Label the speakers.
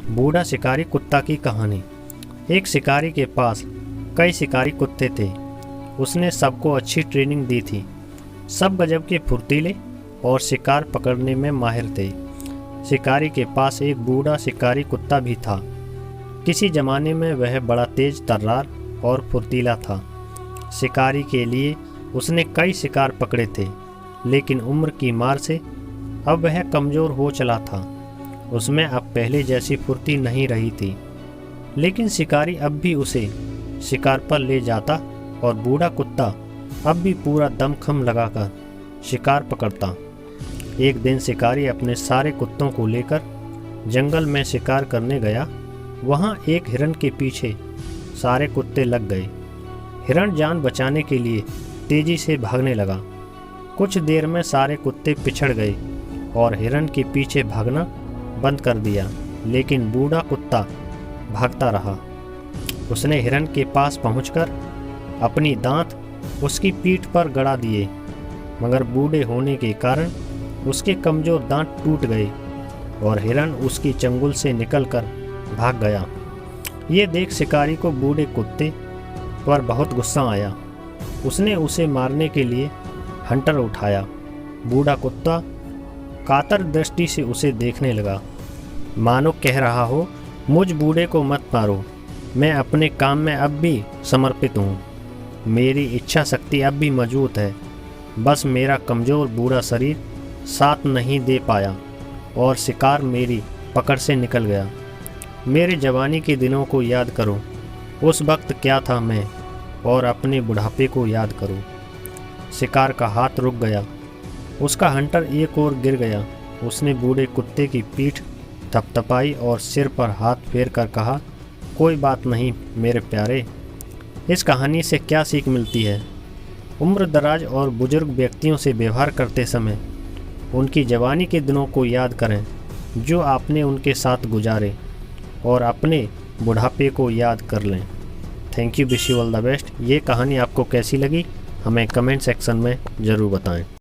Speaker 1: बूढ़ा शिकारी कुत्ता की कहानी। एक शिकारी के पास कई शिकारी कुत्ते थे। उसने सबको अच्छी ट्रेनिंग दी थी। सब गजब के फुर्तीले और शिकार पकड़ने में माहिर थे। शिकारी के पास एक बूढ़ा शिकारी कुत्ता भी था। किसी जमाने में वह बड़ा तेज तर्रार और फुर्तीला था। शिकारी के लिए उसने कई शिकार पकड़े थे, लेकिन उम्र की मार से अब वह कमज़ोर हो चला था। उसमें अब पहले जैसी फुर्ती नहीं रही थी, लेकिन शिकारी अब भी उसे शिकार पर ले जाता और बूढ़ा कुत्ता अब भी पूरा दमखम लगाकर शिकार पकड़ता। एक दिन शिकारी अपने सारे कुत्तों को लेकर जंगल में शिकार करने गया। वहाँ एक हिरण के पीछे सारे कुत्ते लग गए। हिरण जान बचाने के लिए तेजी से भागने लगा। कुछ देर में सारे कुत्ते पिछड़ गए और हिरण के पीछे भागना बंद कर दिया, लेकिन बूढ़ा कुत्ता भागता रहा। उसने हिरण के पास पहुंचकर अपनी दांत उसकी पीठ पर गड़ा दिए, मगर बूढ़े होने के कारण उसके कमज़ोर दांत टूट गए और हिरण उसकी चंगुल से निकलकर भाग गया। ये देख शिकारी को बूढ़े कुत्ते पर बहुत गुस्सा आया। उसने उसे मारने के लिए हंटर उठाया। बूढ़ा कुत्ता कातर दृष्टि से उसे देखने लगा, मानो कह रहा हो, मुझ बूढ़े को मत मारो, मैं अपने काम में अब भी समर्पित हूँ। मेरी इच्छा शक्ति अब भी मौजूद है, बस मेरा कमज़ोर बूढ़ा शरीर साथ नहीं दे पाया और शिकार मेरी पकड़ से निकल गया। मेरे जवानी के दिनों को याद करो, उस वक्त क्या था मैं, और अपने बुढ़ापे को याद करो। शिकार का हाथ रुक गया। उसका हंटर एक ओर गिर गया। उसने बूढ़े कुत्ते की पीठ थपथपाई और सिर पर हाथ फेर कर कहा, कोई बात नहीं मेरे प्यारे। इस कहानी से क्या सीख मिलती है? उम्र दराज और बुजुर्ग व्यक्तियों से व्यवहार करते समय उनकी जवानी के दिनों को याद करें जो आपने उनके साथ गुजारे, और अपने बुढ़ापे को याद कर लें। Thank you, wish you all the best. ये कहानी आपको कैसी लगी हमें कमेंट सेक्शन में ज़रूर बताएं।